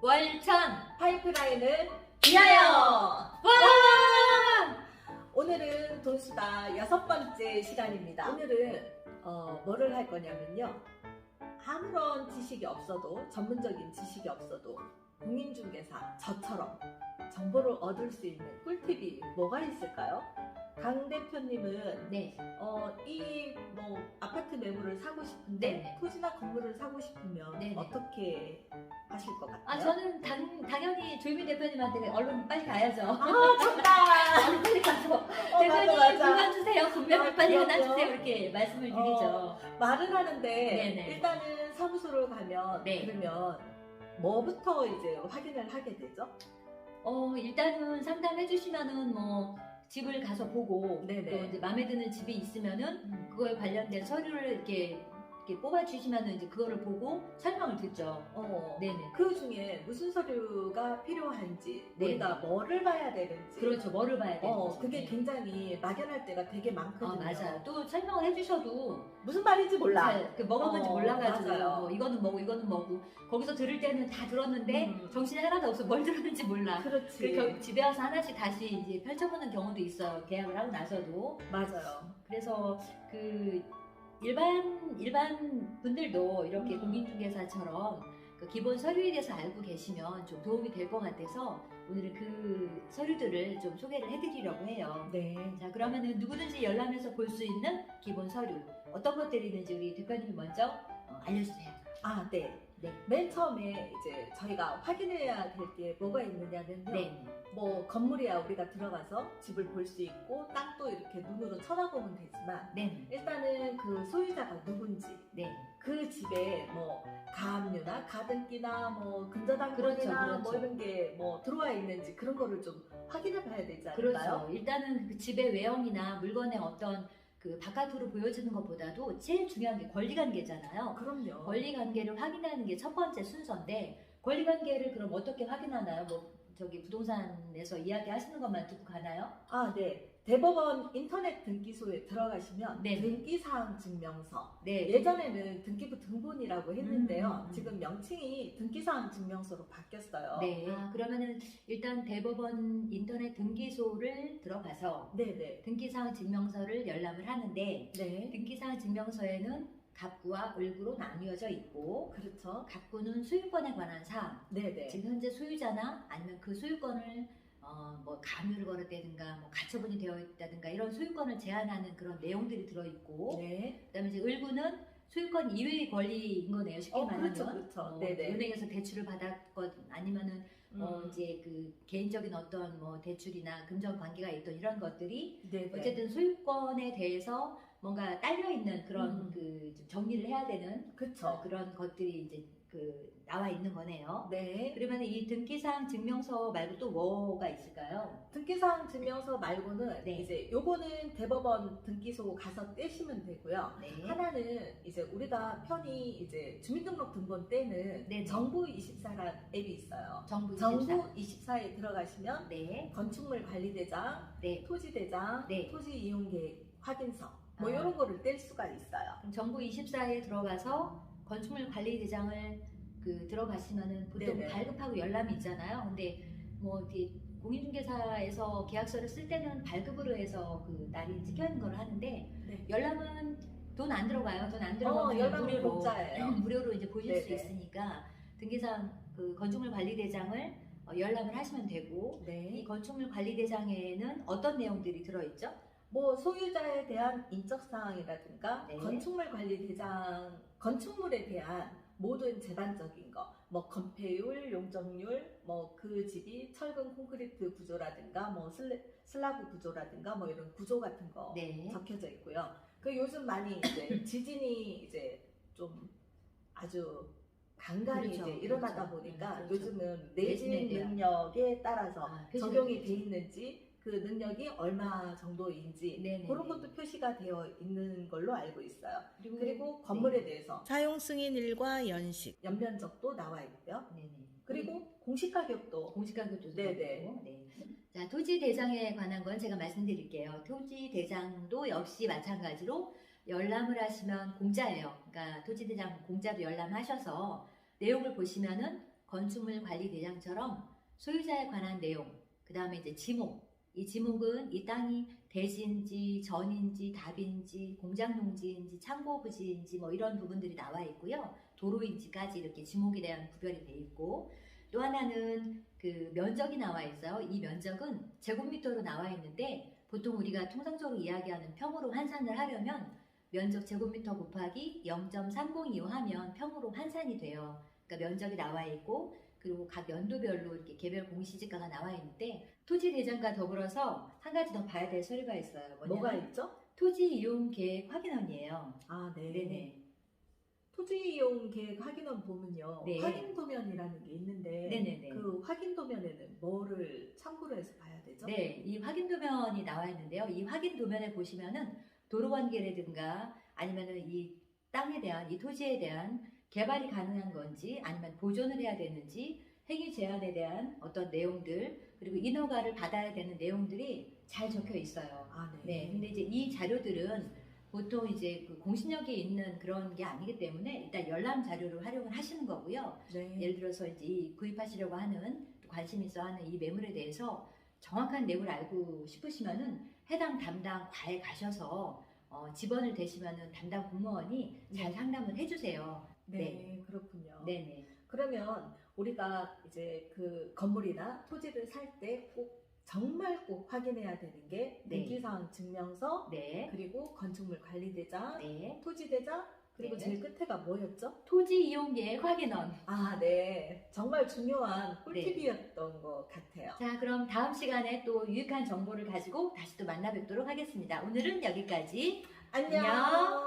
월천 파이프라인을 위하여! 와! 오늘은 돈수다 6번째 시간입니다. 오늘은 뭐를 할 거냐면요. 아무런 지식이 없어도, 전문적인 지식이 없어도 공인중개사 저처럼 정보를 얻을 수 있는 꿀팁이 뭐가 있을까요? 강 대표님은 네. 이 뭐 아파트 매물을 사고 싶은데 네네. 토지나 건물을 사고 싶으면 네네. 어떻게 하실 것 같아요? 아, 저는 당연히 조유미 대표님한테 얼른 빨리 가야죠. 정답! 얼른 빨리 가서 대표님 맞아. 그만 주세요. 분명히 빨리 그럼요. 하나 주세요. 이렇게 말씀을 드리죠. 말은 하는데 네네. 일단은 사무소를 가면 네. 그러면 뭐부터 이제 확인을 하게 되죠? 일단은 상담해 주시면은 뭐 집을 가서 보고 네네. 또 이제 마음에 드는 집이 있으면은 그거에 관련된 서류를 이렇게 뽑아 주시면은 이제 그거를 보고 설명을 듣죠. 네네. 그 중에 무슨 서류가 필요한지, 네네. 우리가 뭐를 봐야 되는지. 그렇죠. 뭐를 봐야 되는지. 그게 네. 굉장히 막연할 때가 되게 많거든요. 맞아요. 또 설명을 해주셔도 무슨 말인지 몰라. 뭐가 뭔지 몰라가지고 맞아요. 뭐 이거는 뭐고 이거는 뭐고 거기서 들을 때는 다 들었는데 정신이 하나도 없어. 뭘 들었는지 몰라. 그렇지. 집에 와서 하나씩 다시 이제 펼쳐보는 경우도 있어요. 계약을 하고 나서도. 맞아요. 그래서 그 일반 분들도 이렇게 공인중개사처럼 그 기본 서류에 대해서 알고 계시면 좀 도움이 될 것 같아서 오늘은 그 서류들을 좀 소개를 해드리려고 해요. 네. 자, 그러면은 누구든지 열람해서 볼 수 있는 기본 서류 어떤 것들이 있는지 우리 대표님이 먼저 알려주세요. 네. 네. 맨 처음에 이제 저희가 확인해야 될 게 뭐가 있느냐면요. 네. 뭐 건물이야 우리가 들어가서 집을 볼 수 있고 땅도 이렇게 눈으로 쳐다보면 되지만 네. 일단은 그 소유자가 누군지, 네. 그 집에 뭐 가압류나 가등기나 뭐 근저당권이나 그렇죠. 뭐 이런 게 뭐 들어와 있는지 그런 거를 좀 확인해 봐야 되지 않을까요? 그렇죠. 일단은 그 집의 외형이나 물건의 어떤 그 바깥으로 보여지는 것보다도 제일 중요한 게 권리관계잖아요. 그럼요. 권리관계를 확인하는 게 첫 번째 순서인데 권리관계를 그럼 어떻게 확인하나요? 뭐 저기 부동산에서 이야기하시는 것만 듣고 가나요? 네. 대법원 인터넷 등기소에 들어가시면 네. 등기사항 증명서. 네. 예전에는 등기부 등본이라고 했는데요. 음. 지금 명칭이 등기사항 증명서로 바뀌었어요. 네. 그러면은 일단 대법원 인터넷 등기소를 들어가서 네네. 등기사항 증명서를 열람을 하는데 네. 등기사항 증명서에는 갑구와 을구로 나뉘어져 있고 그렇죠. 갑구는 소유권에 관한 사항, 네네. 지금 현재 소유자나 아니면 그 소유권을 뭐 가압류를 걸었다든가 뭐 가처분이 되어 있다든가 이런 소유권을 제한하는 그런 내용들이 들어있고 네. 그다음에 이제 을구는 소유권 이외의 권리인 거네요. 쉽게 말하면 그렇죠. 네네. 은행에서 대출을 받았건 아니면은 이제 그 개인적인 어떤 뭐 대출이나 금전 관계가 있던 이런 것들이 네네. 어쨌든 소유권에 대해서 뭔가 딸려 있는 그런 그 좀 정리를 해야 되는 그렇죠. 그런 것들이 이제 그 나와 있는 거네요. 네. 그러면 이 등기사항 증명서 말고 또 뭐가 있을까요? 등기사항 증명서 말고는 네. 이제 요거는 대법원 등기소 가서 떼시면 되고요. 네. 하나는 이제 우리가 편히 이제 주민등록 등본 때는 네. 정부24란 앱이 있어요. 정부 24. 정부24에 들어가시면 네. 건축물 관리대장, 네. 토지대장, 네. 토지 이용계획 확인서 뭐 아. 이런 거를 뗄 수가 있어요. 그럼 정부 24에 들어가서 건축물 관리 대장을 그 들어가시면은 보통 네네. 발급하고 열람이 있잖아요. 근데 뭐 이렇게 공인중개사에서 계약서를 쓸 때는 발급으로 해서 그 날이 찍혀 있는 걸 하는데 네. 열람은 돈 안 들어가요. 돈 안 들어가면 열람은 무료로 공짜예요. 무료로 이제 보실 수 네네. 있으니까 등기상 그 건축물 관리 대장을 열람을 하시면 되고 이 네. 건축물 관리 대장에는 어떤 내용들이 들어 있죠? 뭐 소유자에 대한 인적 사항이라든가 네. 건축물 관리 대장, 건축물에 대한 모든 재반적인 거, 뭐 건폐율, 용적률, 뭐 그 집이 철근 콘크리트 구조라든가 뭐 슬라브 구조라든가 뭐 이런 구조 같은 거 네. 적혀져 있고요. 그 요즘 많이 이제 지진이 이제 좀 아주 간간히 그렇죠. 이제 일어나다 그렇죠. 보니까 그렇죠. 요즘은 내진에 내진 대한. 능력에 따라서 표시가 적용이 되죠. 돼 있는지 그 능력이 얼마 정도인지 네네네. 그런 것도 표시가 되어 있는 걸로 알고 있어요. 그리고 네. 건물에 대해서 사용 승인일과 연식. 연면적도 나와 있고요. 네네. 그리고 공시가격도 공시가격도 네네. 들어있고. 네. 자, 토지 대장에 관한 건 제가 말씀드릴게요. 토지 대장도 역시 마찬가지로 열람을 하시면 공짜예요. 그러니까 토지 대장 공짜로 열람하셔서 내용을 보시면은 건축물 관리 대장처럼 소유자에 관한 내용, 그 다음에 이제 지목. 이 지목은 이 땅이 대지인지 전인지 답인지 공장 농지인지 창고 부지인지 뭐 이런 부분들이 나와 있고요. 도로인지까지 이렇게 지목에 대한 구별이 돼 있고, 또 하나는 그 면적이 나와 있어요. 이 면적은 제곱미터로 나와 있는데 보통 우리가 통상적으로 이야기하는 평으로 환산을 하려면 면적 제곱미터 곱하기 0.302 하면 평으로 환산이 돼요. 그러니까 면적이 나와 있고, 그리고 각 연도별로 이렇게 개별 공시지가가 나와 있는데, 토지 대장과 더불어서 한 가지 더 봐야 될 서류가 있어요. 뭐가 있죠? 토지 이용 계획 확인원이에요. 아, 네. 네네. 토지 이용 계획 확인원 보면요. 네. 확인 도면이라는 게 있는데 네네네. 그 확인 도면에는 뭐를 참고로 해서 봐야 되죠? 네, 이 확인 도면이 나와 있는데요. 이 확인 도면에 보시면은 도로 관계라든가 아니면은 이 땅에 대한, 이 토지에 대한 개발이 가능한 건지 아니면 보존을 해야 되는지, 행위 제한에 대한 어떤 내용들, 그리고 인허가를 받아야 되는 내용들이 잘 적혀 있어요. 아, 네, 근데 이제 이 자료들은 보통 이제 그 공신력이 있는 그런 게 아니기 때문에 일단 열람 자료를 활용을 하시는 거고요. 네. 예를 들어서 이제 이 구입하시려고 하는, 또 관심 있어 하는 이 매물에 대해서 정확한 내용을 알고 싶으시면은 해당 담당 과에 가셔서 집원을 대시면은 담당 공무원이 잘 상담을 해주세요. 네, 그렇군요. 네네. 그러면 우리가 이제 그 건물이나 토지를 살 때 꼭 정말 꼭 확인해야 되는 게 네. 등기사항 증명서, 네. 그리고 건축물 관리대장, 네. 토지대장, 그리고 네. 제일 끝에가 뭐였죠? 토지 이용 계획 확인원. 아, 네. 정말 중요한 꿀팁이었던 것 같아요. 자, 그럼 다음 시간에 또 유익한 정보를 가지고 다시 또 만나 뵙도록 하겠습니다. 오늘은 여기까지. 안녕. 안녕.